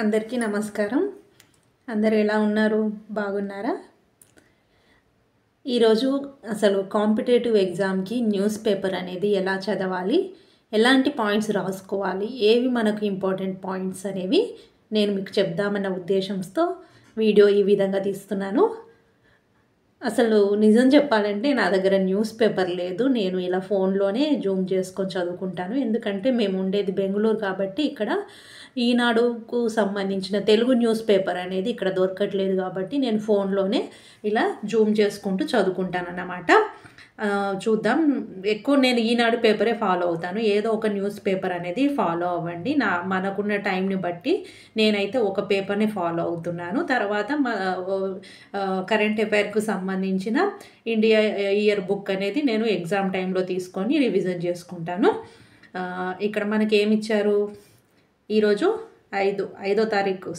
అందరికీ నమస్కారం. అందరూ ఎలా ఉన్నారు? బాగున్నారా? ఈరోజు అసలు కాంపిటేటివ్ ఎగ్జామ్‌కి న్యూస్ పేపర్ అనేది ఎలా చదవాలి? ఎలాంటి పాయింట్స్ రాసుకోవాలి? ఏవి మనకు ఇంపార్టెంట్ పాయింట్స్ అనేవి నేను మీకు చెప్దామన్న ఉద్దేశంతో వీడియో ఈ విధంగా తీస్తున్నాను. అసలు నిజం చెప్పాలంటే నా దగ్గర న్యూస్ పేపర్ లేదు. నేను ఇలా ఫోన్‌లోనే జూమ్ చేసుకొని చదువుకుంటాను. ఎందుకంటే మేము ఉండేది బెంగుళూరు కాబట్టి ఇక్కడ ఈనాడుకు సంబంధించిన తెలుగు న్యూస్ పేపర్ అనేది ఇక్కడ దొరకట్లేదు కాబట్టి నేను ఫోన్‌లోనే ఇలా జూమ్ చేసుకుంటూ చదువుకుంటానన్నమాట. చూద్దాం. ఎక్కువ నేను ఈనాడు పేపరే ఫాలో అవుతాను. ఏదో ఒక న్యూస్ పేపర్ అనేది ఫాలో అవ్వండి. మనకున్న టైంని బట్టి నేనైతే ఒక పేపర్‌ని ఫాలో అవుతున్నాను. తర్వాత కరెంట్ అఫైర్‌కు సంబంధించిన ఇండియా ఇయర్ బుక్ అనేది నేను ఎగ్జామ్ టైంలో తీసుకొని రివిజన్ చేసుకుంటాను. ఇక్కడ మనకేమిచ్చారు? ఈరోజు 5వ తారీఖు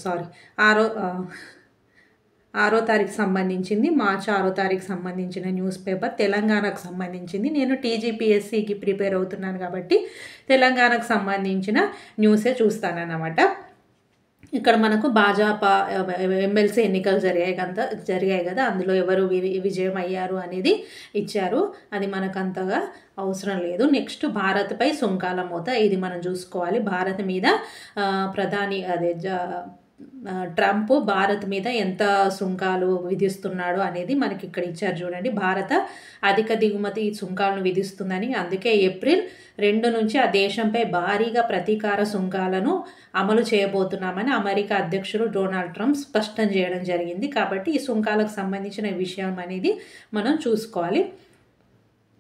ఆరో తారీఖు సంబంధించింది. మార్చి 6వ తారీఖు సంబంధించిన న్యూస్ పేపర్ తెలంగాణకు సంబంధించింది. నేను టీజీపీఎస్సీకి ప్రిపేర్ అవుతున్నాను కాబట్టి తెలంగాణకు సంబంధించిన న్యూసే చూస్తానన్నమాట. ఇక్కడ మనకు భాజపా ఎమ్మెల్సీ ఎన్నికలు జరిగాయి కదా, అందులో ఎవరు విజయం అయ్యారు అనేది ఇచ్చారు. అది మనకు అంతగా అవసరం లేదు. నెక్స్ట్ భారత్పై సుంకాల మోత, ఇది మనం చూసుకోవాలి. భారత్ మీద ప్రధాని ట్రంప్ భారత్ మీద ఎంత సుంకాలు విధిస్తున్నాడు అనేది మనకి ఇక్కడ ఇచ్చారు చూడండి. భారత అధిక దిగుమతి సుంకాలను విధిస్తుందని, అందుకే ఏప్రిల్ 2 నుంచి ఆ దేశంపై భారీగా ప్రతీకార సుంకాలను అమలు చేయబోతున్నామని అమెరికా అధ్యక్షుడు డొనాల్డ్ ట్రంప్ స్పష్టం చేయడం జరిగింది. కాబట్టి ఈ సుంకాలకు సంబంధించిన విషయం అనేది మనం చూసుకోవాలి.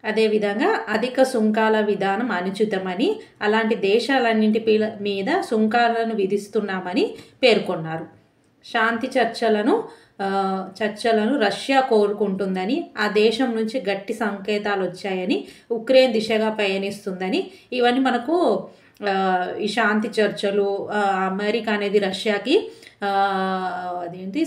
అదేవిధంగా అధిక సుంకాల విధానం అనుచితమని, అలాంటి దేశాలన్నింటి మీద సుంకాలను విధిస్తున్నామని పేర్కొన్నారు. శాంతి చర్చలను రష్యా కోరుకుంటుందని, ఆ దేశం నుంచి గట్టి సంకేతాలు వచ్చాయని, ఉక్రెయిన్ దిశగా పయనిస్తుందని, ఇవన్నీ మనకు ఈ శాంతి చర్చలు, అమెరికా అనేది రష్యాకి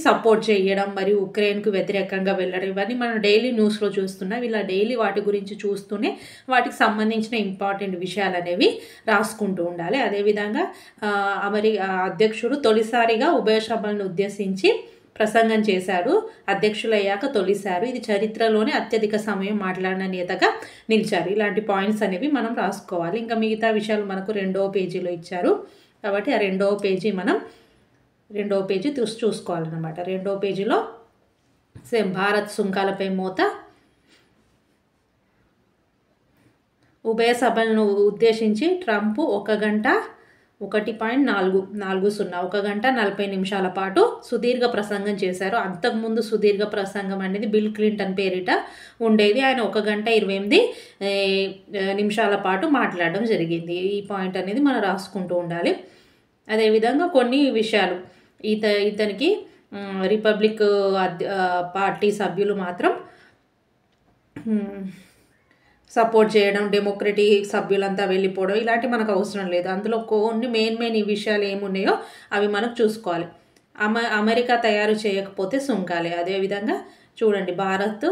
సపోర్ట్ చేయడం మరియు ఉక్రెయిన్కు వ్యతిరేకంగా వెళ్ళడం, ఇవన్నీ మనం డైలీ న్యూస్లో చూస్తున్నాం. ఇలా డైలీ వాటి గురించి చూస్తూనే వాటికి సంబంధించిన ఇంపార్టెంట్ విషయాలు అనేవి రాసుకుంటూ ఉండాలి. అదేవిధంగా అమెరికా అధ్యక్షుడు తొలిసారిగా ఉభయ సభలను ఉద్దేశించి ప్రసంగం చేశాడు. అధ్యక్షులయ్యాక తొలిసారి. ఇది చరిత్రలోనే అత్యధిక సమయం మాట్లాడిన నేతగా నిలిచారు. ఇలాంటి పాయింట్స్ అనేవి మనం రాసుకోవాలి. ఇంకా మిగతా విషయాలు మనకు 2వ పేజీలో ఇచ్చారు కాబట్టి ఆ 2వ పేజీ చూసుకోవాలన్నమాట. 2వ పేజీలో సేమ్ భారత్ సుంకాలపై మోత, ఉభయ సభలను ఉద్దేశించి ట్రంప్ 1 గంట 1.40 నిమిషాల పాటు సుదీర్ఘ ప్రసంగం చేశారు. అంతకుముందు సుదీర్ఘ ప్రసంగం అనేది బిల్ క్లింటన్ పేరిట ఉండేది. ఆయన 1 గంట 28 నిమిషాల పాటు మాట్లాడడం జరిగింది. ఈ పాయింట్ అనేది మనం రాసుకుంటూ ఉండాలి. అదేవిధంగా కొన్ని విషయాలు, ఇతనికి రిపబ్లిక్ పార్టీ సభ్యులు మాత్రం సపోర్ట్ చేయడం, డెమోక్రటిక్ సభ్యులంతా వెళ్ళిపోవడం, ఇలాంటి మనకు అవసరం లేదు. అందులో కొన్ని మెయిన్ ఈ విషయాలు ఏమున్నాయో అవి మనకు చూసుకోవాలి. అమెరికా తయారు చేయకపోతే సుంకాలే. అదేవిధంగా చూడండి, భారత్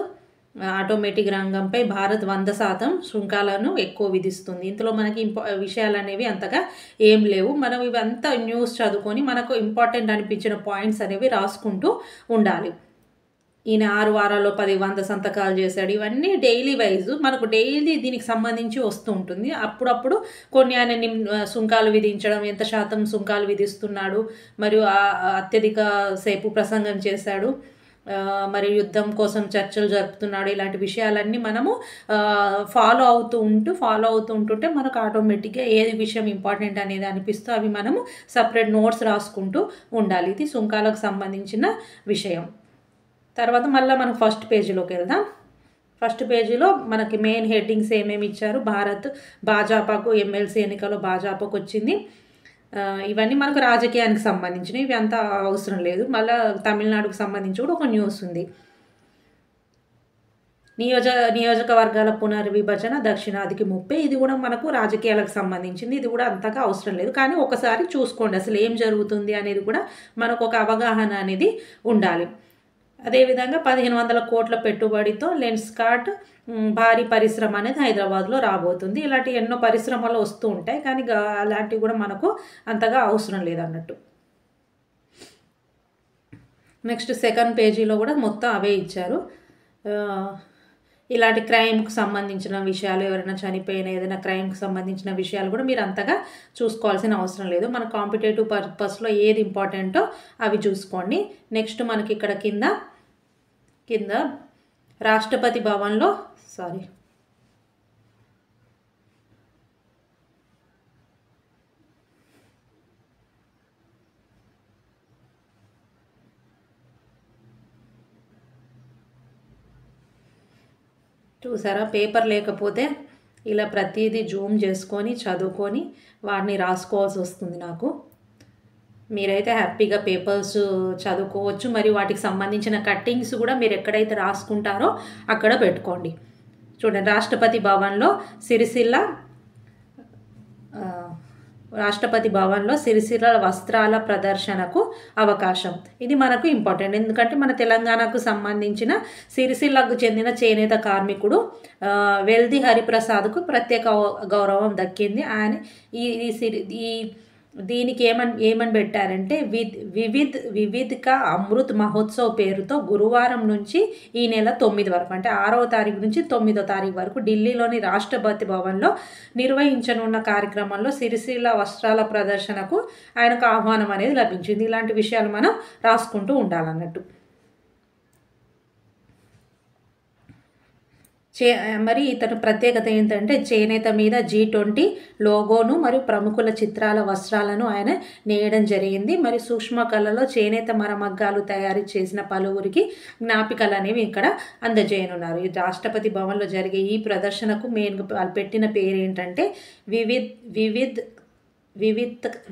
ఆటోమేటిక్ రంగంపై భారత్ 100% సుంకాలను ఎక్కువ విధిస్తుంది. ఇందులో మనకి విషయాలు అనేవి అంతగా ఏం లేవు. మనం ఇవంతా న్యూస్ చదువుకొని మనకు ఇంపార్టెంట్ అనిపించిన పాయింట్స్ అనేవి రాసుకుంటూ ఉండాలి. ఈయన 6 వారాల్లో 100 సంతకాలు చేశాడు. ఇవన్నీ డైలీ వైజ్ మనకు డైలీ దీనికి సంబంధించి వస్తూ ఉంటుంది. అప్పుడప్పుడు కొన్ని ఆయన సుంకాలు విధించడం, ఎంత శాతం సుంకాలు విధిస్తున్నాడు, మరియు అత్యధిక సేపు ప్రసంగం చేశాడు, మరియు యుద్ధం కోసం చర్చలు జరుపుతున్నాడు, ఇలాంటి విషయాలన్నీ మనము ఫాలో అవుతూ ఉంటుంటే మనకు ఆటోమేటిక్గా ఏది విషయం ఇంపార్టెంట్ అనేది అనిపిస్తూ అవి మనము సపరేట్ నోట్స్ రాసుకుంటూ ఉండాలి. ఇది సుంకాలకు సంబంధించిన విషయం. తర్వాత మళ్ళీ మనం ఫస్ట్ పేజీలోకి వెళ్దాం. ఫస్ట్ పేజీలో మనకి మెయిన్ హెడ్డింగ్స్ ఏమేమి ఇచ్చారు. భాజపాకు ఎమ్మెల్సీ ఎన్నికలో భాజపాకు వచ్చింది. ఇవన్నీ మనకు రాజకీయానికి సంబంధించినవి, ఇవి అంతా అవసరం లేదు. మళ్ళీ తమిళనాడుకు సంబంధించి కూడా ఒక న్యూస్ ఉంది. నియోజకవర్గాల పునర్విభజన దక్షిణాదికి 30, ఇది కూడా మనకు రాజకీయాలకు సంబంధించింది. ఇది కూడా అంతగా అవసరం లేదు, కానీ ఒకసారి చూసుకోండి అసలు ఏం జరుగుతుంది అనేది కూడా మనకు ఒక అవగాహన అనేది ఉండాలి. అదేవిధంగా 1500 కోట్ల పెట్టుబడితో లెన్స్కార్ట్ భారీ పరిశ్రమ అనేది హైదరాబాద్లో రాబోతుంది. ఇలాంటి ఎన్నో పరిశ్రమలు వస్తూ ఉంటాయి, కానీ అలాంటివి కూడా మనకు అంతగా అవసరం లేదన్నట్టు. నెక్స్ట్ సెకండ్ పేజీలో కూడా మొత్తం అవే ఇచ్చారు. ఇలాంటి క్రైమ్కి సంబంధించిన విషయాలు, ఎవరైనా చనిపోయిన ఏదైనా క్రైమ్కి సంబంధించిన విషయాలు కూడా మీరు అంతగా చూసుకోవాల్సిన అవసరం లేదు. మన కాంపిటేటివ్ పర్పస్లో ఏది ఇంపార్టెంటో అవి చూసుకోండి. నెక్స్ట్ మనకి ఇక్కడ కింద రాష్ట్రపతి భవన్లో చూసారా, పేపర్ లేకపోతే ఇలా ప్రతిదీ జూమ్ చేసుకొని చదువుకొని వాటిని రాసుకోవాల్సి వస్తుంది నాకు. మీరైతే హ్యాపీగా పేపర్స్ చదువుకోవచ్చు. మరియు వాటికి సంబంధించిన కట్టింగ్స్ కూడా మీరు ఎక్కడైతే రాసుకుంటారో అక్కడ పెట్టుకోండి. చూడండి, రాష్ట్రపతి భవన్లో సిరిసిల్ల వస్త్రాల ప్రదర్శనకు అవకాశం. ఇది మనకు ఇంపార్టెంట్, ఎందుకంటే మన తెలంగాణకు సంబంధించిన సిరిసిల్లకు చెందిన చేనేత కార్మికుడు వెల్ది హరిప్రసాద్కు ప్రత్యేక గౌరవం దక్కింది. ఆయన ఈ దీనికి ఏమని పెట్టారంటే వివిధ్ కా అమృత్ మహోత్సవ్ పేరుతో గురువారం నుంచి ఈ నెల 9 వరకు, అంటే 6వ తారీఖు నుంచి 9వ తారీఖు వరకు ఢిల్లీలోని రాష్ట్రపతి భవన్లో నిర్వహించనున్న కార్యక్రమంలో సిరిసిల్ల వస్త్రాల ప్రదర్శనకు ఆయనకు ఆహ్వానం అనేది లభించింది. ఇలాంటి విషయాలు మనం రాసుకుంటూ ఉండాలన్నట్టు. మరి ఇతని ప్రత్యేకత ఏంటంటే చేనేత మీద G20 లోగోను మరియు ప్రముఖుల చిత్రాల వస్త్రాలను ఆయన నేయడం జరిగింది. మరి సూక్ష్మ కళలో చేనేత మరమగ్గాలు తయారు చేసిన పలువురికి జ్ఞాపికలు అనేవి ఇక్కడ అందజేయనున్నారు. ఈ రాష్ట్రపతి భవన్లో జరిగే ఈ ప్రదర్శనకు మెయిన్గా పెట్టిన పేరు ఏంటంటే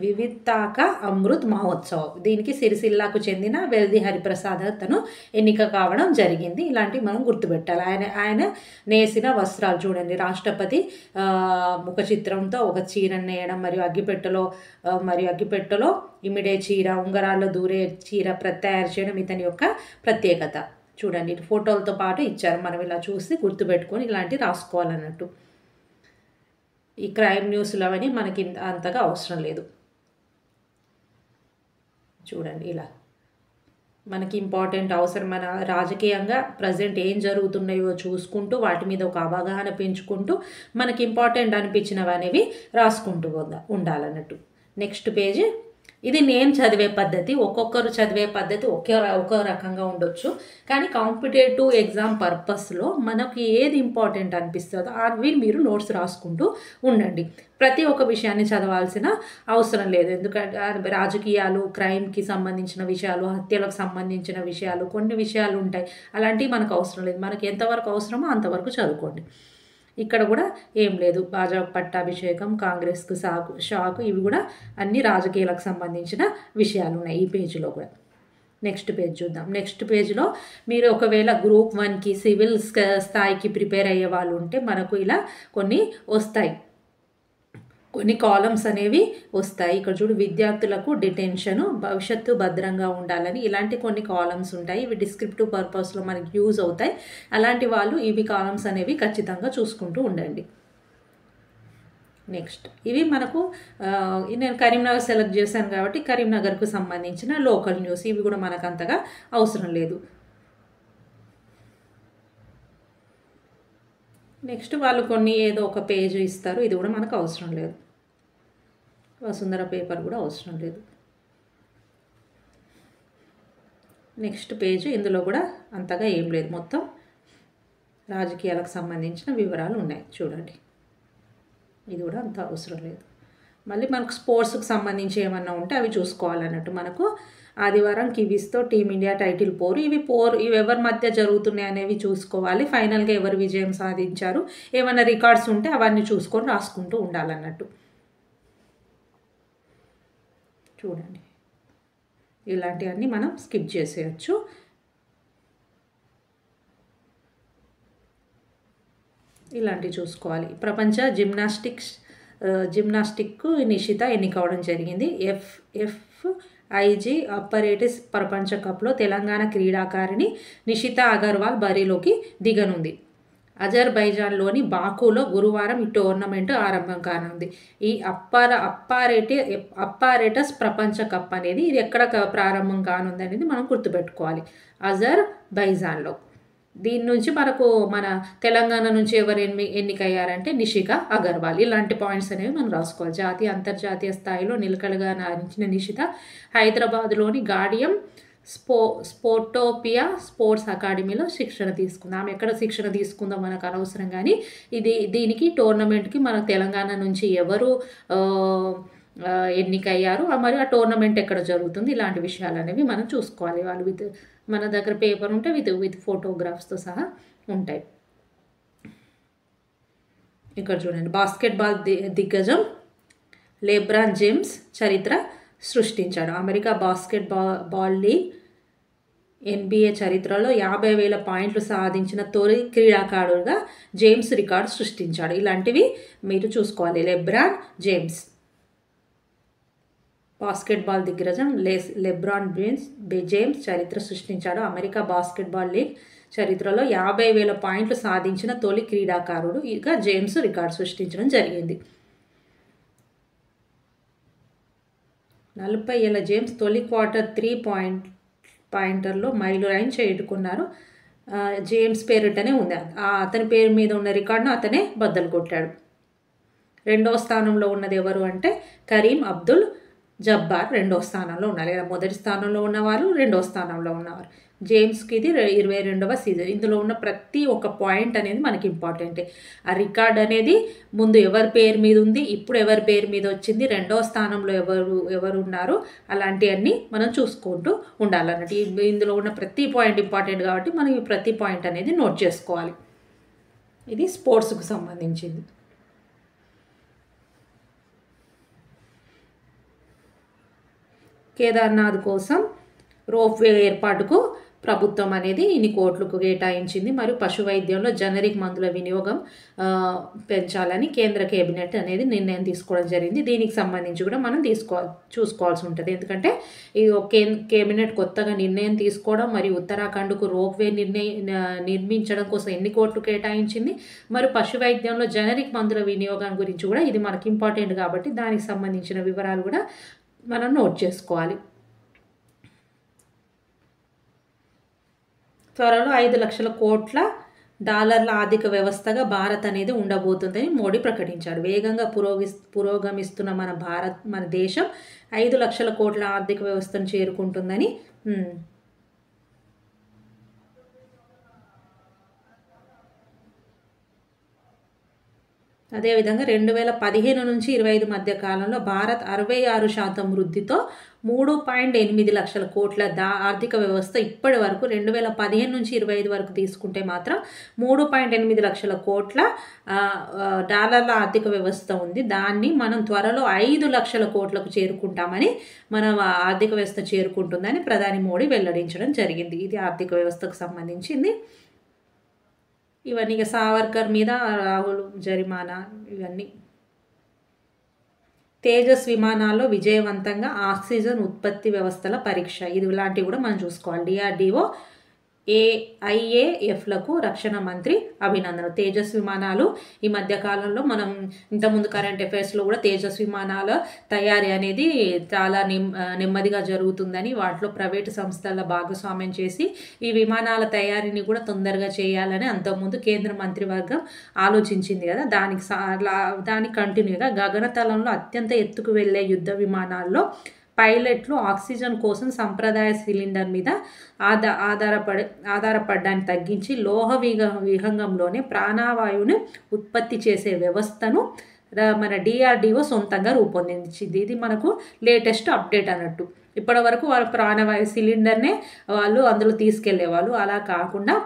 వివిత్తాక అమృత్ మహోత్సవ్. దీనికి సిరిసిల్లాకు చెందిన వెల్ది హరిప్రసాద్ తను ఎన్నిక కావడం జరిగింది. ఇలాంటివి మనం గుర్తుపెట్టాలి. ఆయన నేసిన వస్త్రాలు చూడండి, రాష్ట్రపతి ముఖ చిత్రంతో ఒక చీరను నేయడం, మరియు అగ్గిపెట్టెలో ఇమిడే చీర, ఉంగరాల్లో దూరే చీర తయారు చేయడం ఇతని యొక్క ప్రత్యేకత. చూడండి, ఫోటోలతో పాటు ఇచ్చారు. మనం ఇలా చూసి గుర్తుపెట్టుకొని ఇలాంటివి రాసుకోవాలన్నట్టు. ఈ క్రైమ్ న్యూస్లు అవన్నీ మనకి అంతగా అవసరం లేదు. చూడండి, ఇలా మనకి ఇంపార్టెంట్ అవసరం, మన రాజకీయంగా ప్రజెంట్ ఏం జరుగుతున్నాయో చూసుకుంటూ వాటి మీద ఒక అవగాహన పెంచుకుంటూ మనకి ఇంపార్టెంట్ అనిపించినవి అనేవి రాసుకుంటూ ఉండాలన్నట్టు. నెక్స్ట్ పేజీ, ఇది నేను చదివే పద్ధతి. ఒక్కొక్కరు చదివే పద్ధతి ఒకే రకంగా ఉండొచ్చు, కానీ కాంపిటేటివ్ ఎగ్జామ్ పర్పస్లో మనకి ఏది ఇంపార్టెంట్ అనిపిస్తుందో అవి మీరు నోట్స్ రాసుకుంటూ ఉండండి. ప్రతి ఒక్క విషయాన్ని చదవాల్సిన అవసరం లేదు, ఎందుకంటే రాజకీయాలు, క్రైమ్కి సంబంధించిన విషయాలు, హత్యలకు సంబంధించిన విషయాలు, కొన్ని విషయాలు ఉంటాయి. అలాంటివి మనకు అవసరం లేదు. మనకి ఎంతవరకు అవసరమో అంతవరకు చదువుకోండి. ఇక్కడ కూడా ఏం లేదు, భాజపా పట్టాభిషేకం, కాంగ్రెస్కు షాకు, ఇవి కూడా అన్ని రాజకీయాలకు సంబంధించిన విషయాలు ఉన్నాయి ఈ పేజీలో కూడా. నెక్స్ట్ పేజ్ చూద్దాం. నెక్స్ట్ పేజ్లో మీరు ఒకవేళ గ్రూప్ 1కి సివిల్ స్థాయికి ప్రిపేర్ అయ్యే వాళ్ళు ఉంటే మనకు ఇలా కొన్ని వస్తాయి, కొన్ని కాలమ్స్ అనేవి వస్తాయి. ఇక్కడ చూడు, విద్యార్థులకు డిటెన్షను, భవిష్యత్తు భద్రంగా ఉండాలని ఇలాంటి కొన్ని కాలమ్స్ ఉంటాయి. ఇవి డిస్క్రిప్టివ్ పర్పస్లో మనకి యూజ్ అవుతాయి. అలాంటి వాళ్ళు ఇవి కాలమ్స్ అనేవి ఖచ్చితంగా చూసుకుంటూ ఉండండి. నెక్స్ట్, ఇవి మనకు నేను కరీంనగర్ సెలెక్ట్ చేశాను కాబట్టి కరీంనగర్కు సంబంధించిన లోకల్ న్యూస్. ఇవి కూడా మనకు అంతగా అవసరం లేదు. నెక్స్ట్ వాళ్ళు కొన్ని ఏదో ఒక పేజ్ ఇస్తారు, ఇది కూడా మనకు అవసరం లేదు. వసుంధర పేపర్ కూడా అవసరం లేదు. నెక్స్ట్ పేజ్, ఇందులో కూడా అంతగా ఏం లేదు, మొత్తం రాజకీయాలకు సంబంధించిన వివరాలు ఉన్నాయి. చూడండి, ఇది కూడా అంత అవసరం లేదు. మళ్ళీ మనకు స్పోర్ట్స్కి సంబంధించి ఏమన్నా ఉంటే అవి చూసుకోవాలన్నట్టు. మనకు ఆదివారం కివీస్తో టీమిండియా టైటిల్ పోరు, ఇవి ఎవరి మధ్య జరుగుతున్నాయి అనేవి చూసుకోవాలి. ఫైనల్గా ఎవరు విజయం సాధించారు, ఏమైనా రికార్డ్స్ ఉంటే అవన్నీ చూసుకొని రాసుకుంటూ ఉండాలన్నట్టు. చూడండి, ఇలాంటివన్నీ మనం స్కిప్ చేసేయచ్చు. ఇలాంటివి చూసుకోవాలి. ప్రపంచ జిమ్నాస్టిక్ నిషిత ఎన్నికవడం జరిగింది. FIG అప్పరేటిస్ ప్రపంచ కప్లో తెలంగాణ క్రీడాకారిణి నిషిత అగర్వాల్ బరిలోకి దిగనుంది. అజర్బైజాన్లోని బాకులో గురువారం ఈ టోర్నమెంట్ ఆరంభం కానుంది. ఈ అప్పారెటస్ ప్రపంచ కప్ అనేది ఇది ఎక్కడ ప్రారంభం కానుంది అనేది మనం గుర్తుపెట్టుకోవాలి. అజర్బైజాన్లో. దీని నుంచి మనకు మన తెలంగాణ నుంచి ఎవరు ఎన్నికయ్యారంటే నిషిక అగర్వాల్. ఇలాంటి పాయింట్స్ అనేవి మనం రాసుకోవాలి. జాతీయ అంతర్జాతీయ స్థాయిలో నిలకడగా నారించిన నిషిత హైదరాబాద్లోని గాడియం స్పోర్టోపియా స్పోర్ట్స్ అకాడమీలో శిక్షణ తీసుకుంది. ఆమె ఎక్కడ శిక్షణ తీసుకుందో మనకు అనవసరం, కానీ దీనికి టోర్నమెంట్కి మన తెలంగాణ నుంచి ఎవరు ఎన్నికయ్యారు, మరి ఆ టోర్నమెంట్ ఎక్కడ జరుగుతుంది, ఇలాంటి విషయాలు అనేవి మనం చూసుకోవాలి. వాళ్ళు మన దగ్గర పేపర్ ఉంటే విత్ ఫోటోగ్రాఫ్స్తో సహా ఉంటాయి. ఇక్కడ చూడండి, బాస్కెట్బాల్ దిగ్గజం లెబ్రాన్ జేమ్స్ చరిత్ర సృష్టించాడు. అమెరికా బాల్ లీగ్ NBA చరిత్రలో 50,000 పాయింట్లు సాధించిన తొలి క్రీడాకారుడుగా జేమ్స్ రికార్డు సృష్టించాడు. ఇలాంటివి మీరు చూసుకోవాలి. లెబ్రాన్ బాస్కెట్బాల్ దిగ్గజం లెబ్రాన్ జేమ్స్ చరిత్ర సృష్టించాడు. అమెరికా బాస్కెట్బాల్ లీగ్ చరిత్రలో 50,000 పాయింట్లు సాధించిన తొలి క్రీడాకారుడుగా జేమ్స్ రికార్డు సృష్టించడం జరిగింది. 40 ఏళ్ల జేమ్స్ తొలి క్వార్టర్ 3 పాయింటర్లో మైలురాయిని చేరుకున్నారు. జేమ్స్ పేరిటనే ఉంది. అతని పేరు మీద ఉన్న రికార్డును అతనే బద్దలు కొట్టాడు. రెండవ స్థానంలో ఉన్నది ఎవరు అంటే కరీం అబ్దుల్ జబ్బార్ రెండవ స్థానంలో ఉన్నారు. లేదా మొదటి స్థానంలో ఉన్నవారు రెండవ స్థానంలో ఉన్నవారు. జేమ్స్కి ఇది 22వ సీజన్. ఇందులో ఉన్న ప్రతి ఒక్క పాయింట్ అనేది మనకి ఇంపార్టెంటే. ఆ రికార్డ్ అనేది ముందు ఎవరి పేరు మీద ఉంది, ఇప్పుడు ఎవరి పేరు మీద వచ్చింది, రెండవ స్థానంలో ఎవరు ఉన్నారు, అలాంటివన్నీ మనం చూసుకుంటూ ఉండాలన్నట్టు. ఇందులో ఉన్న ప్రతి పాయింట్ ఇంపార్టెంట్ కాబట్టి మనం ఈ ప్రతి పాయింట్ అనేది నోట్ చేసుకోవాలి. ఇది స్పోర్ట్స్కు సంబంధించింది. కేదార్నాథ్ కోసం రోప్వే ఏర్పాటుకు ప్రభుత్వం అనేది ఇన్ని కోట్లకు కేటాయించింది. మరియు పశు వైద్యంలో జనరిక్ మందుల వినియోగం పెంచాలని కేంద్ర కేబినెట్ అనేది నిర్ణయం తీసుకోవడం జరిగింది. దీనికి సంబంధించి కూడా మనం చూసుకోవాల్సి ఉంటుంది. ఎందుకంటే ఇది కేబినెట్ కొత్తగా నిర్ణయం తీసుకోవడం, మరియు ఉత్తరాఖండ్కు రోప్వే నిర్మించడం కోసం ఎన్ని కోట్లు కేటాయించింది, మరియు పశు వైద్యంలో జనరిక్ మందుల వినియోగం గురించి కూడా ఇది మనకి ఇంపార్టెంట్ కాబట్టి దానికి సంబంధించిన వివరాలు కూడా మనం నోట్ చేసుకోవాలి. త్వరలో 5 లక్షల కోట్ల డాలర్ల ఆర్థిక వ్యవస్థగా భారత్ అనేది ఉండబోతుందని మోడీ ప్రకటించాడు. వేగంగా పురోగమిస్తున్న మన దేశం 5 లక్షల కోట్ల ఆర్థిక వ్యవస్థను చేరుకుంటుందని అదేవిధంగా 2015 నుంచి 25 మధ్య కాలంలో భారత్ 66% వృద్ధితో 3.8 లక్షల కోట్ల ఆర్థిక వ్యవస్థ ఇప్పటి వరకు 2015 నుంచి 25 వరకు తీసుకుంటే మాత్రం 3.8 లక్షల కోట్ల డాలర్ల ఆర్థిక వ్యవస్థ ఉంది. దాన్ని మనం త్వరలో 5 లక్షల కోట్లకు చేరుకుంటామని మన ఆర్థిక వ్యవస్థ చేరుకుంటుందని ప్రధాని మోడీ వెల్లడించడం జరిగింది. ఇది ఆర్థిక వ్యవస్థకు సంబంధించింది. ఇవన్నీ ఇక సావర్కర్ మీద రాహుల్ జరిమానా, ఇవన్నీ. తేజస్ విమానాల్లో విజయవంతంగా ఆక్సిజన్ ఉత్పత్తి వ్యవస్థల పరీక్ష, ఇది ఇలాంటివి కూడా మనం చూసుకోవాలి. DRDO IAFలకు రక్షణ మంత్రి అభినందన. తేజస్ విమానాలు ఈ మధ్య కాలంలో మనం ఇంతకుముందు కరెంట్ అఫైర్స్లో కూడా తేజస్ విమానాల తయారీ అనేది చాలా నెమ్మదిగా జరుగుతుందని, వాటిలో ప్రైవేటు సంస్థల భాగస్వామ్యం చేసి ఈ విమానాల తయారీని కూడా తొందరగా చేయాలని అంతకుముందు కేంద్ర మంత్రివర్గం ఆలోచించింది కదా. దానికి కంటిన్యూగా గగనతలంలో అత్యంత ఎత్తుకు వెళ్లే యుద్ధ విమానాల్లో పైలట్లు ఆక్సిజన్ కోసం సంప్రదాయ సిలిండర్ మీద ఆధారపడడాన్ని తగ్గించి లోహ విహంగంలోనే ప్రాణవాయువుని ఉత్పత్తి చేసే వ్యవస్థను మన DRDO సొంతంగా రూపొందించింది. ఇది మనకు లేటెస్ట్ అప్డేట్ అన్నట్టు. ఇప్పటి వరకు వాళ్ళ ప్రాణవాయు సిలిండర్నే వాళ్ళు అందులో తీసుకెళ్లేవాళ్ళు. అలా కాకుండా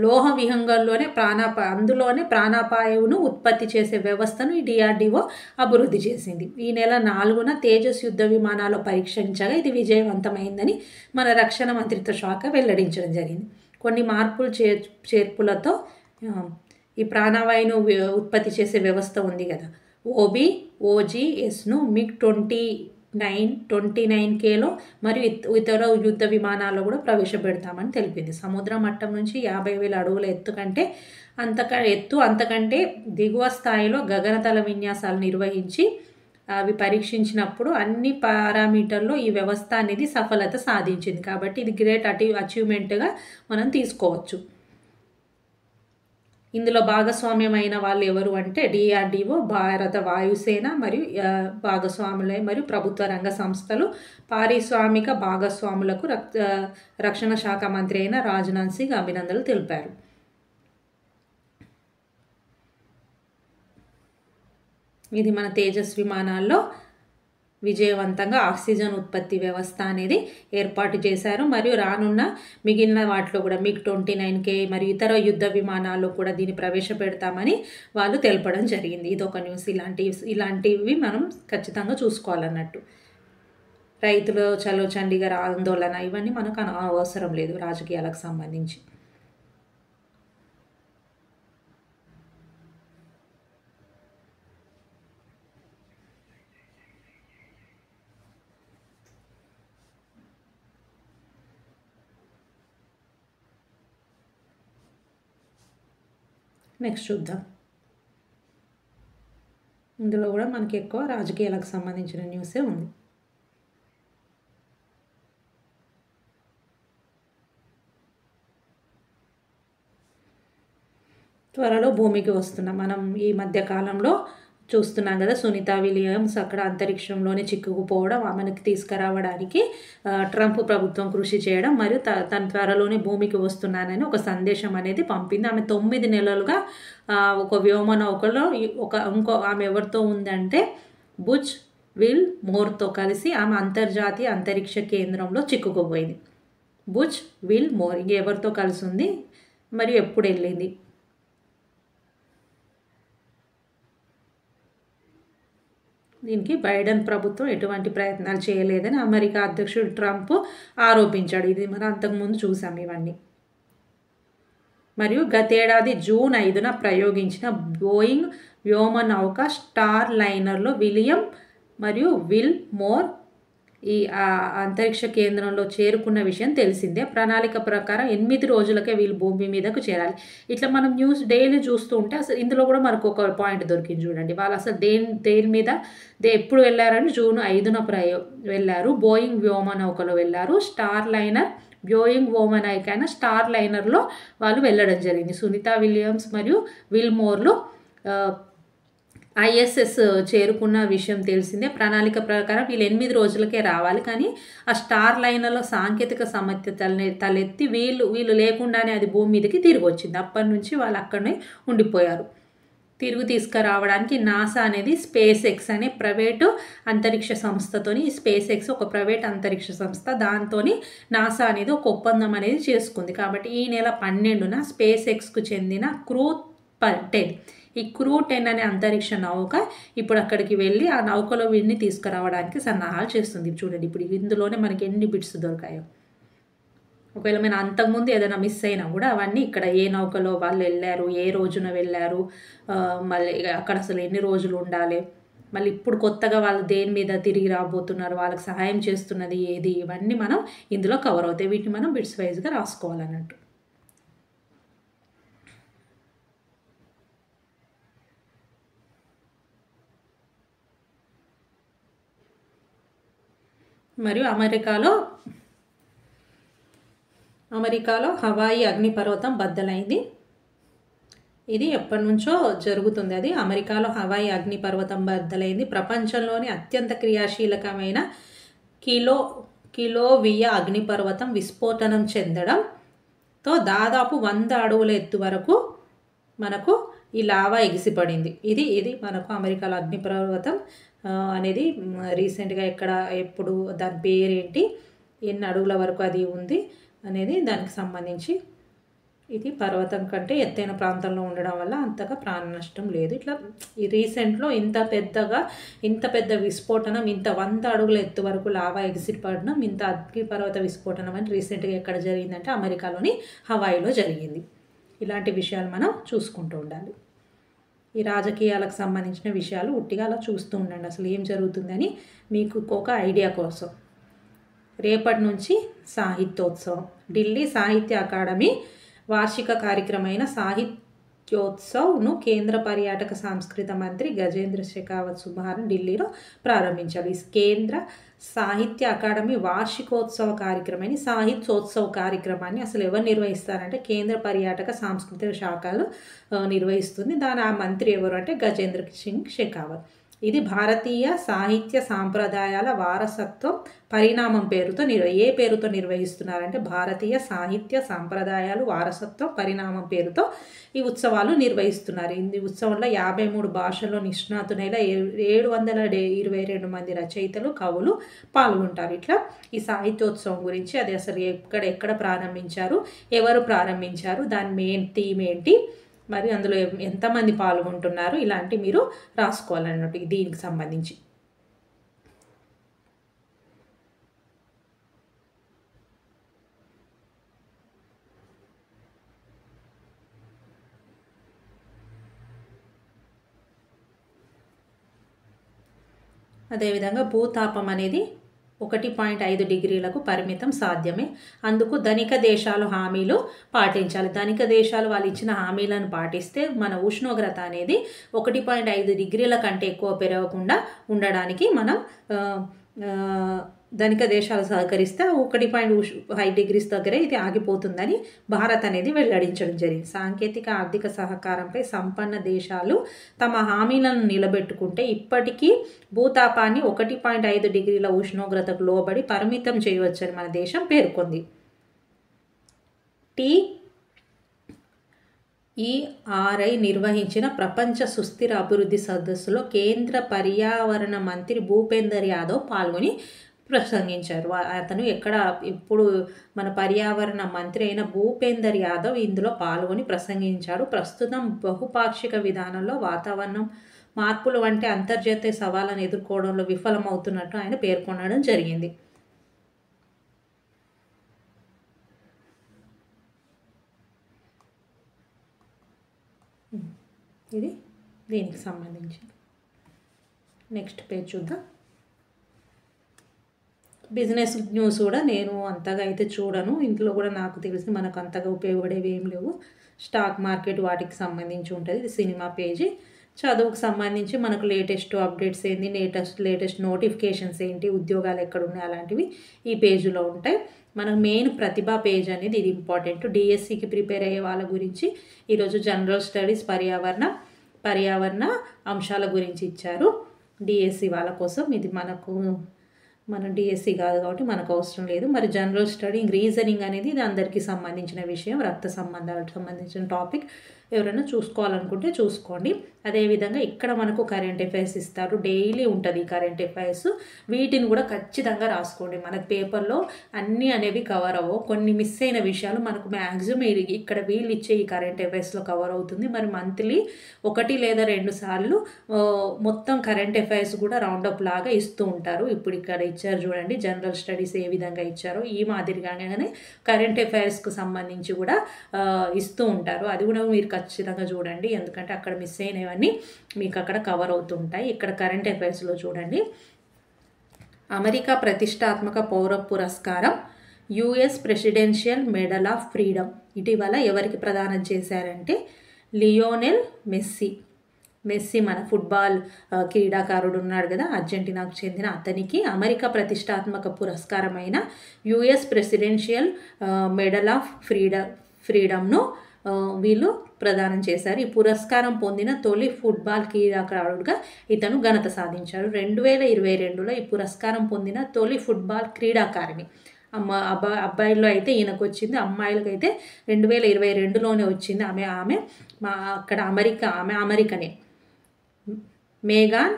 లోహ విహంగంలోనే అందులోనే ప్రాణాపాయువును ఉత్పత్తి చేసే వ్యవస్థను ఈ DRDO అభివృద్ధి చేసింది. ఈ నెల 4న తేజస్ యుద్ధ విమానాలు పరీక్షించగా ఇది విజయవంతమైందని మన రక్షణ మంత్రిత్వ శాఖ వెల్లడించడం జరిగింది. కొన్ని మార్పులు చేర్పులతో ఈ ప్రాణవాయువును ఉత్పత్తి చేసే వ్యవస్థ ఉంది కదా, OBOGSను MiG-20 29Kలో మరియు ఇతర యుద్ధ విమానాల్లో కూడా ప్రవేశపెడతామని తెలిపింది. సముద్ర మట్టం నుంచి 50,000 అడుగుల ఎత్తు కంటే అంతకంటే దిగువ స్థాయిలో గగనతల విన్యాసాలు నిర్వహించి అవి పరీక్షించినప్పుడు అన్ని పారామీటర్లో ఈ వ్యవస్థ అనేది సఫలత సాధించింది. కాబట్టి ఇది గ్రేట్ అచీవ్మెంట్గా మనం తీసుకోవచ్చు. ఇందులో భాగస్వామ్యమైన వాళ్ళు ఎవరు అంటే DRDO, భారత వాయుసేన మరియు భాగస్వాములే మరియు ప్రభుత్వ రంగ సంస్థలు, పారిశ్రామిక భాగస్వాములకు రక్షణ శాఖ మంత్రి అయిన రాజ్నాథ్ సింగ్ అభినందనలు తెలిపారు. ఇది మన తేజస్ విమానాల్లో విజయవంతంగా ఆక్సిజన్ ఉత్పత్తి వ్యవస్థ అనేది ఏర్పాటు చేశారు. మరియు రానున్న మిగిలిన వాటిలో కూడా MiG-29K మరియు ఇతర యుద్ధ విమానాల్లో కూడా దీన్ని ప్రవేశపెడతామని వాళ్ళు తెలపడం జరిగింది. ఇది ఒక న్యూస్. ఇలాంటివి మనం ఖచ్చితంగా చూసుకోవాలన్నట్టు. రైతులు చలో చండీగఢ్ ఆందోళన ఇవన్నీ మనకు అవసరం లేదు రాజకీయాలకు సంబంధించి. నెక్స్ట్ చూద్దాం. ఇందులో కూడా మనకి ఎక్కువ రాజకీయాలకు సంబంధించిన న్యూసే ఉంది. త్వరలో భూమికి వస్తున్నాం. మనం ఈ మధ్య కాలంలో చూస్తున్నాం కదా, సునీతా విలియమ్స్ అక్కడ అంతరిక్షంలోనే చిక్కుకుపోవడం, ఆమెను తీసుకురావడానికి ట్రంప్ ప్రభుత్వం కృషి చేయడం మరియు తన త్వరలోనే భూమికి వస్తున్నానని ఒక సందేశం అనేది పంపింది. ఆమె 9 నెలలుగా ఒక వ్యోమనౌకలో ఇంకో ఆమె ఎవరితో ఉందంటే బుచ్ విల్ మోర్తో కలిసి ఆమె అంతర్జాతీయ అంతరిక్ష కేంద్రంలో చిక్కుకుపోయింది. బుచ్ విల్ మోర్ ఇంకెవరితో కలిసి ఉంది మరియు ఎప్పుడు వెళ్ళింది. దీనికి బైడెన్ ప్రభుత్వం ఎటువంటి ప్రయత్నాలు చేయలేదని అమెరికా అధ్యక్షుడు ట్రంప్ ఆరోపించాడు. ఇది మనం అంతకుముందు చూసాం ఇవన్నీ. మరియు గతేడాది జూన్ 5న ప్రయోగించిన బోయింగ్ వ్యోమనౌక స్టార్ లైనర్లో విలియం మరియు విల్ మోర్ ఈ అంతరిక్ష కేంద్రంలో చేరుకున్న విషయం తెలిసిందే. ప్రణాళిక ప్రకారం 8 రోజులకే వీళ్ళు భూమి మీదకు చేరాలి. ఇట్లా మనం న్యూస్ డైలీ చూస్తూ ఉంటే అసలు ఇందులో కూడా మనకు ఒక పాయింట్ దొరికింది చూడండి. వాళ్ళు అసలు దేని మీద ఎప్పుడు వెళ్ళారని జూన్ 5న వెళ్ళారు. బోయింగ్ వ్యోమనౌకలో వెళ్ళారు. స్టార్ లైనర్ బోయింగ్ వ్యోమనౌక అయిన స్టార్ లైనర్లో వాళ్ళు వెళ్ళడం జరిగింది. సునీతా విలియమ్స్ మరియు విల్ మోర్లు ISS చేరుకున్న విషయం తెలిసిందే. ప్రణాళిక ప్రకారం వీళ్ళు 8 రోజులకే రావాలి. కానీ ఆ స్టార్ లైనర్లో సాంకేతిక సమస్య తలెత్తి వీళ్ళు లేకుండానే అది భూమి మీదకి తిరిగి వచ్చింది. అప్పటి నుంచి వాళ్ళు అక్కడనే ఉండిపోయారు. తిరిగి తీసుకురావడానికి నాసా అనేది స్పేస్ ఎక్స్ అనే ప్రైవేటు అంతరిక్ష సంస్థతోని, స్పేస్ ఎక్స్ ఒక ప్రైవేట్ అంతరిక్ష సంస్థ, దాంతోని నాసా అనేది ఒక ఒప్పందం అనేది చేసుకుంది. కాబట్టి ఈ నెల 12న స్పేస్ ఎక్స్కు చెందిన క్రూ 10 ఈ క్రూ 10 అనే అంతరిక్ష నౌక ఇప్పుడు అక్కడికి వెళ్ళి ఆ నౌకలో వీడిని తీసుకురావడానికి సన్నాహాలు చేస్తుంది. చూడండి ఇప్పుడు ఇందులోనే మనకి ఎన్ని బిట్స్ దొరికాయో. ఒకవేళ నేను అంతకుముందు ఏదైనా మిస్ అయినా కూడా అవన్నీ ఇక్కడ ఏ నౌకలో వాళ్ళు వెళ్ళారు, ఏ రోజున వెళ్ళారు, మళ్ళీ అక్కడ అసలు ఎన్ని రోజులు ఉండాలి, మళ్ళీ ఇప్పుడు కొత్తగా వాళ్ళు దేని మీద తిరిగి రాబోతున్నారు, వాళ్ళకి సహాయం చేస్తున్నది ఏది, ఇవన్నీ మనం ఇందులో కవర్ అవుతాయి. వీటిని మనం బిట్స్ వైజ్గా రాసుకోవాలన్నట్టు. మరియు అమెరికాలో హవాయి అగ్నిపర్వతం బద్దలైంది. ఇది ఎప్పటి నుంచో జరుగుతుంది. అది అమెరికాలో హవాయి అగ్నిపర్వతం బద్దలైంది. ప్రపంచంలోని అత్యంత క్రియాశీలకమైన కిలోవియా అగ్నిపర్వతం విస్ఫోటనం చెందడంతో దాదాపు 100 అడుగుల ఎత్తు వరకు మనకు ఈ లావా ఎగిసిపడింది. ఇది మనకు అమెరికాలో అగ్నిపర్వతం అనేది రీసెంట్గా ఎప్పుడు దాని పేరేంటి, ఎన్ని అడుగుల వరకు అది ఉంది అనేది దానికి సంబంధించి. ఇది పర్వతం కంటే ఎత్తైన ప్రాంతంలో ఉండడం వల్ల అంతగా ప్రాణ నష్టం లేదు. ఇట్లా ఈ రీసెంట్లో ఇంత పెద్ద విస్ఫోటనం, ఇంత 100 అడుగుల ఎత్తు వరకు లావా ఎగిసిపడడం, ఇంత అగ్నిపర్వత విస్ఫోటనం అని రీసెంట్గా ఎక్కడ జరిగిందంటే అమెరికాలోని హవాయిలో జరిగింది. ఇలాంటి విషయాలు మనం చూసుకుంటూ ఉండాలి. ఈ రాజకీయాలకు సంబంధించిన విషయాలు ఉట్టిగా అలా చూస్తూ ఉండండి, అసలు ఏం జరుగుతుందని మీకు ఒక ఐడియా కోసం. రేపటి నుంచి సాహిత్యోత్సవం. ఢిల్లీ సాహిత్య అకాడమీ వార్షిక కార్యక్రమైన సాహిత్యోత్సవ్ను కేంద్ర పర్యాటక సాంస్కృత మంత్రి గజేంద్ర షెకావత్ శుక్రవారం ఢిల్లీలో ప్రారంభించారు. ఈ కేంద్ర సాహిత్య అకాడమీ వార్షికోత్సవ కార్యక్రమాన్ని సాహిత్యోత్సవ కార్యక్రమాన్ని అసలు ఎవరు నిర్వహిస్తారంటే కేంద్ర పర్యాటక సాంస్కృతిక శాఖలు నిర్వహిస్తుంది. దాని ఆ మంత్రి ఎవరు అంటే గజేంద్ర సింగ్ షెకావత్. ఇది భారతీయ సాహిత్య సాంప్రదాయాల వారసత్వం పరిణామం పేరుతో ఏ పేరుతో నిర్వహిస్తున్నారంటే భారతీయ సాహిత్య సాంప్రదాయాలు వారసత్వం పరిణామం పేరుతో ఈ ఉత్సవాలు నిర్వహిస్తున్నారు. ఈ ఉత్సవంలో 53 భాషల్లో నిష్ణాతులైన 722 మంది రచయితలు, కవులు పాల్గొంటారు. ఇట్లా ఈ సాహిత్యోత్సవం గురించి అది అసలు ఎక్కడ ప్రారంభించారు, ఎవరు ప్రారంభించారు, దాని మెయిన్ థీమ్ ఏంటి, మరి అందులో ఎంతమంది పాల్గొంటున్నారు, ఇలాంటి మీరు రాసుకోవాలన్నట్టు దీనికి సంబంధించి. అదేవిధంగా భూతాపం అనేది 1.5 డిగ్రీలకు పరిమితం సాధ్యమే. అందుకు ధనిక దేశాలు హామీలు పాటించాలి. ధనిక దేశాలు వాళ్ళు ఇచ్చిన హామీలను పాటిస్తే మన ఉష్ణోగ్రత అనేది 1.5 డిగ్రీల కంటే ఎక్కువ పెరగకుండా ఉండడానికి మనం ధనిక దేశాలు సహకరిస్తే 1.5 డిగ్రీస్ దగ్గరే ఇది ఆగిపోతుందని భారత్ అనేది వెల్లడించడం జరిగింది. సాంకేతిక ఆర్థిక సహకారంపై సంపన్న దేశాలు తమ హామీలను నిలబెట్టుకుంటే ఇప్పటికీ భూతాపాన్ని 1.5 డిగ్రీల ఉష్ణోగ్రతకు లోబడి పరిమితం చేయవచ్చని మన దేశం పేర్కొంది. TERI నిర్వహించిన ప్రపంచ సుస్థిర అభివృద్ధి సదస్సులో కేంద్ర పర్యావరణ మంత్రి భూపేందర్ యాదవ్ పాల్గొని ప్రసంగించారు. అతను ఇప్పుడు మన పర్యావరణ మంత్రి అయిన భూపేందర్ యాదవ్ ఇందులో పాల్గొని ప్రసంగించాడు. ప్రస్తుతం బహుపాక్షిక విధానంలో వాతావరణం మార్పులు వంటి అంతర్జాతీయ సవాళ్ళను ఎదుర్కోవడంలో విఫలమవుతున్నట్టు ఆయన పేర్కొనడం జరిగింది. ఇది దీనికి సంబంధించి. నెక్స్ట్ పేజ్ చూద్దాం. బిజినెస్ న్యూస్ కూడా నేను అంతగా అయితే చూడను, ఇంట్లో కూడా నాకు తెలిసి మనకు అంతగా ఉపయోగపడేవి ఏం లేవు. స్టాక్ మార్కెట్ వాటికి సంబంధించి ఉంటుంది. ఇది సినిమా పేజీ. చదువుకు సంబంధించి మనకు లేటెస్ట్ అప్డేట్స్ ఏంటి, లేటెస్ట్ నోటిఫికేషన్స్ ఏంటి, ఉద్యోగాలు ఎక్కడ ఉన్నాయి అలాంటివి ఈ పేజీలో ఉంటాయి. మనకు మెయిన్ ప్రతిభా పేజ్ అనేది ఇది ఇంపార్టెంట్. డిఎస్సికి ప్రిపేర్ అయ్యే వాళ్ళ గురించి ఈరోజు జనరల్ స్టడీస్ పర్యావరణ అంశాల గురించి ఇచ్చారు. డిఎస్సి వాళ్ళ కోసం ఇది మన డిఎస్సి కాదు కాబట్టి మనకు అవసరం లేదు. మరి జనరల్ స్టడీ రీజనింగ్ అనేది ఇది అందరికీ సంబంధించిన విషయం, రక్త సంబంధాలకు సంబంధించిన టాపిక్. ఎవరైనా చూసుకోవాలనుకుంటే చూసుకోండి. అదేవిధంగా ఇక్కడ మనకు కరెంట్ అఫైర్స్ ఇస్తారు, డైలీ ఉంటుంది ఈ కరెంట్ అఫైర్స్. వీటిని కూడా ఖచ్చితంగా రాసుకోండి. మనకు పేపర్లో అన్నీ అనేవి కవర్ అవ్వవు, కొన్ని మిస్ అయిన విషయాలు మనకు మ్యాక్సిమం ఇక్కడ వీళ్ళు ఇచ్చే ఈ కరెంట్ అఫైర్స్లో కవర్ అవుతుంది. మరి మంత్లీ 1 లేదా 2 సార్లు మొత్తం కరెంట్ అఫైర్స్ కూడా రౌండప్ లాగా ఇస్తూ ఉంటారు. ఇప్పుడు ఇక్కడ ఇచ్చారు చూడండి, జనరల్ స్టడీస్ ఏ విధంగా ఇచ్చారో ఈ మాదిరిగానే కరెంట్ అఫైర్స్కు సంబంధించి కూడా ఇస్తూ ఉంటారు. అది కూడా మీరు ఖచ్చితంగా చూడండి, ఎందుకంటే అక్కడ మిస్ అయినవన్నీ మీకు అక్కడ కవర్ అవుతుంటాయి. ఇక్కడ కరెంట్ అఫైర్స్లో చూడండి, అమెరికా ప్రతిష్టాత్మక పౌర పురస్కారం US presidential medal of freedom ఇటీవల ఎవరికి ప్రదానం చేశారంటే లియోనెల్ మెస్సీ మన ఫుట్బాల్ క్రీడాకారుడు ఉన్నాడు కదా, అర్జెంటీనాకు చెందిన అతనికి అమెరికా ప్రతిష్టాత్మక పురస్కారమైన యుఎస్ ప్రెసిడెన్షియల్ మెడల్ ఆఫ్ ఫ్రీడమ్ను వీళ్ళు ప్రదానం చేశారు. ఈ పురస్కారం పొందిన తొలి ఫుట్బాల్ క్రీడాకారుడుగా ఇతను ఘనత సాధించాడు. 2022లో ఈ పురస్కారం పొందిన తొలి ఫుట్బాల్ క్రీడాకారిణి. అబ్బాయిల్లో అయితే ఈయనకు వచ్చింది, అమ్మాయిలకు అయితే 2022లోనే వచ్చింది. ఆమె అక్కడ అమెరికనే మేగాన్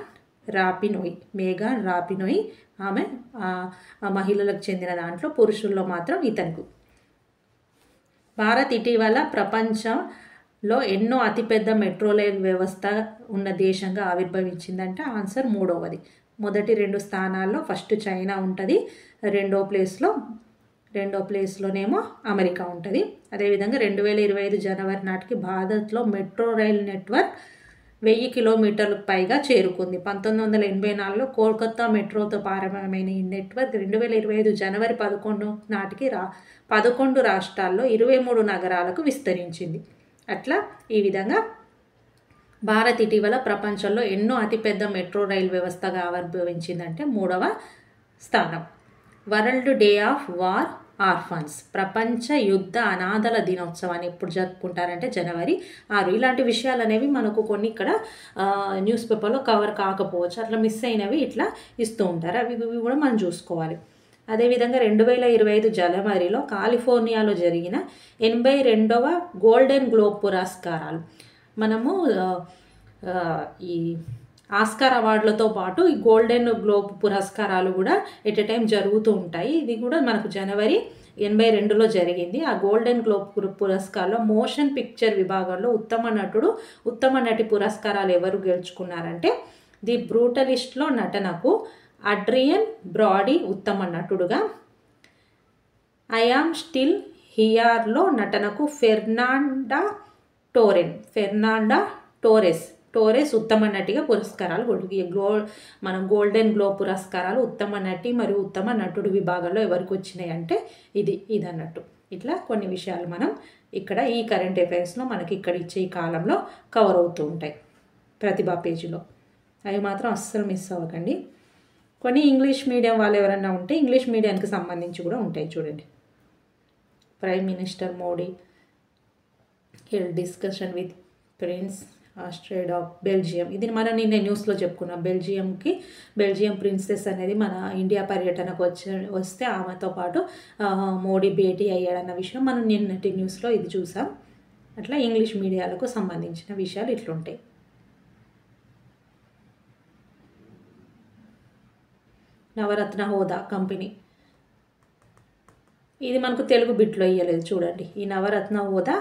రాపినోయ్ ఆమె మహిళలకు చెందిన దాంట్లో, పురుషుల్లో మాత్రం ఇతనికి. భారత్ ఇటీవల ప్రపంచంలో ఎన్నో అతిపెద్ద మెట్రో రైల్ వ్యవస్థ ఉన్న దేశంగా ఆవిర్భవించిందంటే ఆన్సర్ 3వది. మొదటి 2 స్థానాల్లో ఫస్ట్ చైనా ఉంటుంది, రెండో ప్లేస్లోనేమో అమెరికా ఉంటుంది. అదేవిధంగా 2025 జనవరి నాటికి భారత్లో మెట్రో రైల్ నెట్వర్క్ 1000 కిలోమీటర్లకు పైగా చేరుకుంది. 1984లో కోల్కతా మెట్రోతో ప్రారంభమైన ఈ నెట్వర్క్ 2025 జనవరి 11 నాటికి 11 రాష్ట్రాల్లో 23 నగరాలకు విస్తరించింది. అట్లా ఈ విధంగా భారత్ ఇటీవల ప్రపంచంలో ఎన్నో అతిపెద్ద మెట్రో రైల్ వ్యవస్థగా ఆవిర్భవించిందంటే 3వ స్థానం. World day of war orphans, ప్రపంచ యుద్ధ అనాథల దినోత్సవాన్ని ఎప్పుడు జరుపుకుంటారంటే జనవరి 6. ఇలాంటి విషయాలు అనేవి మనకు కొన్ని ఇక్కడ న్యూస్ పేపర్లో కవర్ కాకపోవచ్చు, అట్లా మిస్ అయినవి ఇట్లా ఇస్తూ ఉంటారు. అవి కూడా మనం చూసుకోవాలి. అదేవిధంగా 2025 జనవరిలో కాలిఫోర్నియాలో జరిగిన 82వ గోల్డెన్ గ్లోబ్ పురస్కారాలు, మనము ఈ ఆస్కార్ అవార్డులతో పాటు ఈ గోల్డెన్ గ్లోబ్ పురస్కారాలు కూడా ఎట్ ఎ టైం జరుగుతూ ఉంటాయి. ఇది కూడా మనకు జనవరి 82లో జరిగింది. ఆ గోల్డెన్ గ్లోబ్ పురస్కారంలో మోషన్ పిక్చర్ విభాగంలో ఉత్తమ నటుడు, ఉత్తమ నటి పురస్కారాలు ఎవరు గెలుచుకున్నారంటే ది బ్రూటలిస్ట్లో నటనకు అడ్రియన్ బ్రాడీ ఉత్తమ నటుడుగా, ఐ యామ్ స్టిల్ హియర్లో నటనకు ఫెర్నాండా టోరెస్ ఉత్తమ నటిగా పురస్కారాలు మనం గోల్డెన్ గ్లోబ్ పురస్కారాలు ఉత్తమ నటి మరియు ఉత్తమ నటుడు విభాగంలో ఎవరికి వచ్చినాయి అంటే ఇది అన్నట్టు. ఇట్లా కొన్ని విషయాలు మనం ఇక్కడ ఈ కరెంట్ అఫైర్స్లో మనకి ఇక్కడ ఇచ్చే ఈ కాలంలో కవర్ అవుతూ ఉంటాయి ప్రతిభా పేజీలో. అవి మాత్రం అస్సలు మిస్ అవ్వకండి. కొన్ని ఇంగ్లీష్ మీడియం వాళ్ళు ఎవరైనా ఉంటే ఇంగ్లీష్ మీడియానికి సంబంధించి కూడా ఉంటాయి చూడండి. Prime minister Modi held discussion with prince Astrid of Belgium. ఇది మనం నిన్న న్యూస్లో చెప్పుకున్నాం. బెల్జియం ప్రిన్సెస్ అనేది మన ఇండియా పర్యటనకు వస్తే ఆమెతో పాటు మోడీ భేటీ అయ్యాడన్న విషయం మనం నిన్నటి న్యూస్లో ఇది చూసాం. అట్లా ఇంగ్లీష్ మీడియాలకు సంబంధించిన విషయాలు ఇట్లుంటాయి. నవరత్న హోదా కంపెనీ, ఇది మనకు తెలుగు బిట్లో ఇయ్యలేదు చూడండి. ఈ నవరత్న హోదా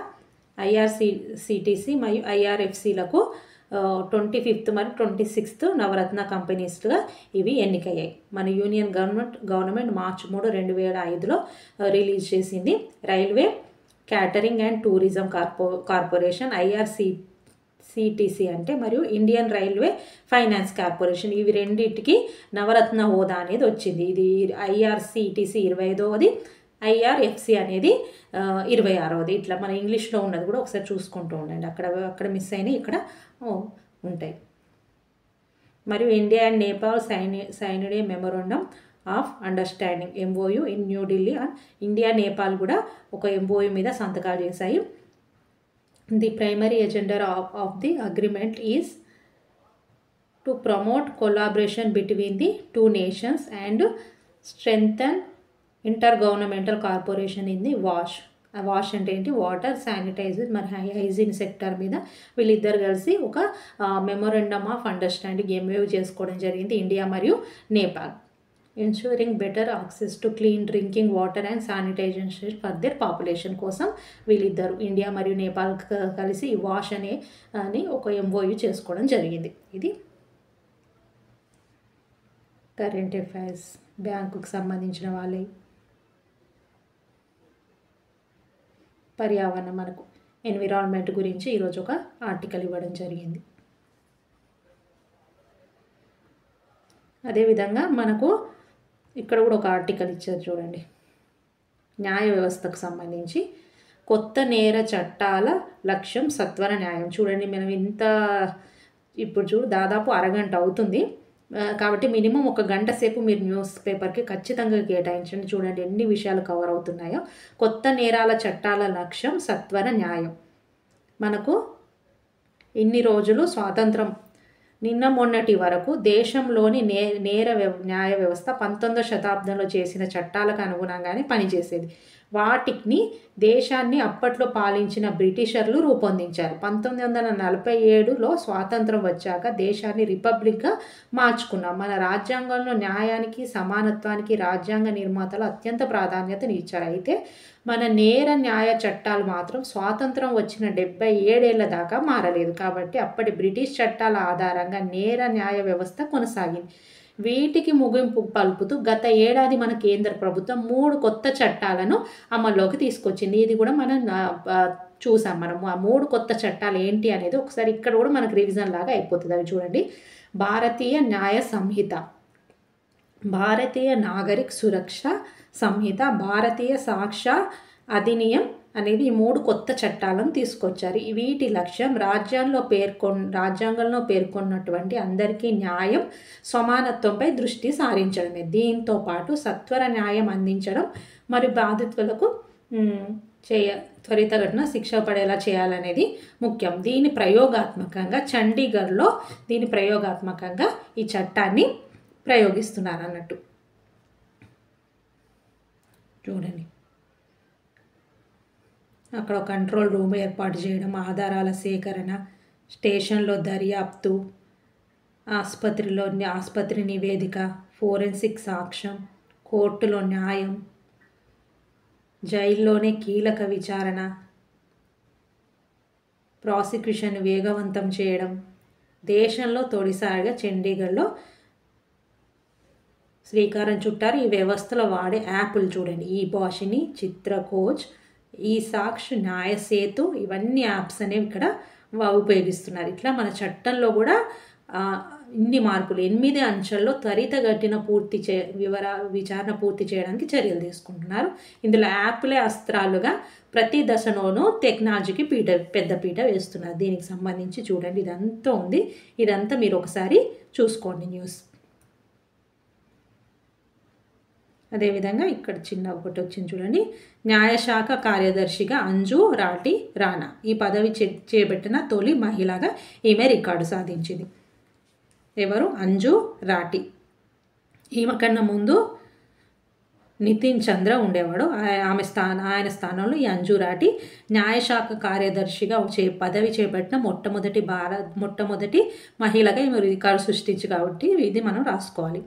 IRCTC మరియు IRFCలకు 25th మరియు 26th నవరత్న కంపెనీస్గా ఇవి ఎన్నికయ్యాయి. మన యూనియన్ గవర్నమెంట్ మార్చి 3, 2005లో రిలీజ్ చేసింది. Railway catering and tourism corporation IRCTC అంటే మరియు ఇండియన్ రైల్వే ఫైనాన్స్ కార్పొరేషన్, ఇవి రెండింటికి నవరత్న హోదా అనేది వచ్చింది. ఇది IRCTC 25వది, IRFC అనేది 26వది. ఇట్లా మన ఇంగ్లీష్లో ఉన్నది కూడా ఒకసారి చూసుకుంటూ ఉండండి. అక్కడ మిస్ అయినాయి, ఇక్కడ ఉంటాయి. మరియు India and Nepal signed a memorandum of understanding MOU in New Delhi. India Nepal కూడా ఒక MOU మీద సంతకాలు చేశాయి. The primary agenda of the agreement is to promote collaboration between the two nations and strengthen inter governmental corporation in the wash అంటే ఏంటి, water, sanitiser మరి hygiene sector మీద వీళ్ళిద్దరు కలిసి ఒక మెమోరాండమ్ ఆఫ్ అండర్స్టాండింగ్ MOU చేసుకోవడం జరిగింది ఇండియా మరియు Nepal. Ensuring better access to clean drinking water and sanitization for their population కోసం వీళ్ళిద్దరు ఇండియా మరియు నేపాల్ కలిసి వాష్ అని ఒక MOU చేసుకోవడం జరిగింది. ఇది కరెంట్ అఫైర్స్. బ్యాంకుకు సంబంధించిన వాళ్ళే. పర్యావరణం, మనకు ఎన్విరాన్మెంట్ గురించి ఈరోజు ఒక ఆర్టికల్ ఇవ్వడం జరిగింది. అదేవిధంగా మనకు ఇక్కడ కూడా ఒక ఆర్టికల్ ఇచ్చారు చూడండి. న్యాయ వ్యవస్థకు సంబంధించి కొత్త నేర చట్టాల లక్ష్యం సత్వర న్యాయం. చూడండి, మనం ఇప్పుడు దాదాపు అరగంట అవుతుంది కాబట్టి మినిమం 1 గంట సేపు మీరు న్యూస్ పేపర్కి ఖచ్చితంగా కేటాయించండి. చూడండి ఎన్ని విషయాలు కవర్ అవుతున్నాయో. కొత్త నేరాల చట్టాల లక్ష్యం సత్వర న్యాయం. మనకు ఇన్ని రోజులు స్వాతంత్రం నిన్న మొన్నటి వరకు దేశంలోని న్యాయ వ్యవస్థ 19వ శతాబ్దంలో చేసిన చట్టాలకు అనుగుణంగానే పనిచేసేది. వాటిని దేశాన్ని అప్పట్లో పాలించిన బ్రిటిషర్లు రూపొందించారు. 1947లో స్వాతంత్రం వచ్చాక దేశాన్ని రిపబ్లిక్గా మార్చుకున్నాం. మన రాజ్యాంగంలో న్యాయానికి, సమానత్వానికి రాజ్యాంగ నిర్మాతలు అత్యంత ప్రాధాన్యతను ఇచ్చారు. అయితే మన నేర న్యాయ చట్టాలు మాత్రం స్వాతంత్రం వచ్చిన 77 ఏళ్ల దాకా మారలేదు. కాబట్టి అప్పటి బ్రిటిష్ చట్టాల ఆధారంగా నేర న్యాయ వ్యవస్థ కొనసాగింది. వీటికి ముగింపు పలుపుతూ గత ఏడాది మన కేంద్ర ప్రభుత్వం 3 కొత్త చట్టాలను అమల్లోకి తీసుకొచ్చింది. ఇది కూడా మనం చూసాం మనము. ఆ 3 కొత్త చట్టాలు ఏంటి అనేది ఒకసారి ఇక్కడ కూడా మనకు రివిజన్ లాగా అయిపోతుంది. అవి చూడండి. భారతీయ న్యాయ సంహిత, భారతీయ నాగరిక్ సురక్ష సంహిత, భారతీయ సాక్ష్య అధినియం అనేవి ఈ 3 కొత్త చట్టాలను తీసుకొచ్చారు. వీటి లక్ష్యం రాజ్యాంగంలో పేర్కొన్నటువంటి అందరికీ న్యాయం, సమానత్వంపై దృష్టి సారించడమే. దీంతో పాటు సత్వర న్యాయం అందించడం మరియు బాధితులకు త్వరితగతిన శిక్ష పడేలా చేయాలనేది ముఖ్యం. దీని ప్రయోగాత్మకంగా చండీగఢ్లో ఈ చట్టాన్ని ప్రయోగిస్తున్నారు అన్నట్టు. చూడండి, అక్కడ కంట్రోల్ రూమ్ ఏర్పాటు చేయడం, ఆధారాల సేకరణ, స్టేషన్లో దర్యాప్తు, ఆసుపత్రి నివేదిక, ఫోరెన్సిక్ సాక్ష్యం, కోర్టులో న్యాయం, జైల్లోనే కీలక విచారణ, ప్రాసిక్యూషన్ వేగవంతం చేయడం. దేశంలో తొలిసారిగా చండీగఢ్లో శ్రీకారం చుట్టారు. ఈ వ్యవస్థలో వాడే యాప్లు చూడండి, ఈ భాషిని, చిత్రకోచ్, ఈ సాక్ష్, న్యాయ సేతు, ఇవన్నీ యాప్స్ అనేవి ఇక్కడ ఉపయోగిస్తున్నారు. ఇట్లా మన చట్టంలో కూడా ఇన్ని మార్పులు 8 అంచెల్లో త్వరితగతిన విచారణ పూర్తి చేయడానికి చర్యలు తీసుకుంటున్నారు. ఇందులో యాప్లే అస్త్రాలుగా ప్రతి దశలోనూ టెక్నాలజీకి పెద్దపీట వేస్తున్నారు. దీనికి సంబంధించి చూడండి, ఇదంతా ఉంది. ఇదంతా మీరు ఒకసారి చూసుకోండి న్యూస్. అదేవిధంగా ఇక్కడ చిన్న ఒకటి వచ్చింది చూడండి, న్యాయశాఖ కార్యదర్శిగా అంజు రాటి రాణా ఈ పదవి చేపట్టిన తొలి మహిళగా ఈమె రికార్డు సాధించింది. ఎవరు? అంజు రాటి. ఈమె కన్నా ముందు నితిన్ చంద్ర ఉండేవాడు. ఆయన స్థానంలో ఈ అంజు రాటి న్యాయశాఖ కార్యదర్శిగా పదవి చేపట్టిన మొట్టమొదటి మహిళగా ఈమె రికార్డు సృష్టించి, కాబట్టి ఇది మనం రాసుకోవాలి.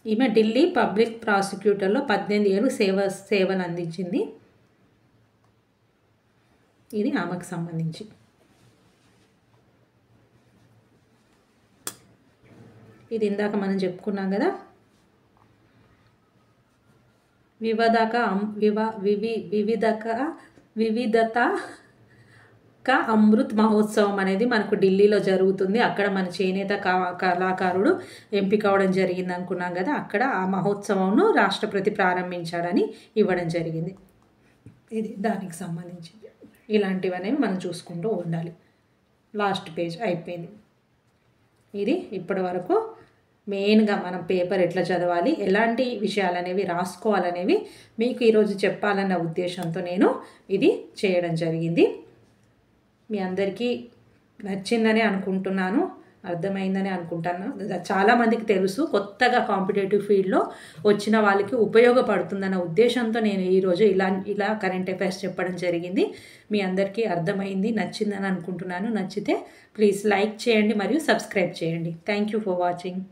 ఈమె ఢిల్లీ పబ్లిక్ ప్రాసిక్యూటర్లో 18 ఏళ్ళు సేవలు అందించింది. ఇది ఆమెకు సంబంధించి. ఇది ఇందాక మనం చెప్పుకున్నాం కదా, వివిధత అమృత్ మహోత్సవం అనేది మనకు ఢిల్లీలో జరుగుతుంది. అక్కడ మన చేనేత కళాకారుడు ఎంపిక అవడం జరిగింది అనుకున్నాం కదా, అక్కడ ఆ మహోత్సవంను రాష్ట్రపతి ప్రారంభించాడని ఇవ్వడం జరిగింది. ఇది దానికి సంబంధించింది. ఇలాంటివనేవి మనం చూసుకుంటూ ఉండాలి. లాస్ట్ పేజ్ అయిపోయింది. ఇది ఇప్పటి వరకు మెయిన్గా మనం పేపర్ ఎట్లా చదవాలి, ఎలాంటి విషయాలు అనేవి రాసుకోవాలనేవి మీకు ఈరోజు చెప్పాలన్న ఉద్దేశంతో నేను ఇది చేయడం జరిగింది. మీ అందరికీ నచ్చిందని అనుకుంటున్నాను, అర్థమైందని అనుకుంటాను. చాలామందికి తెలుసు, కొత్తగా కాంపిటేటివ్ ఫీల్డ్లో వచ్చిన వాళ్ళకి ఉపయోగపడుతుందన్న ఉద్దేశంతో నేను ఈరోజు ఇలా కరెంట్ అఫైర్స్ చెప్పడం జరిగింది. మీ అందరికీ అర్థమైంది, నచ్చిందని అనుకుంటున్నాను. నచ్చితే ప్లీజ్ లైక్ చేయండి మరియు సబ్స్క్రైబ్ చేయండి. Thank you for watching.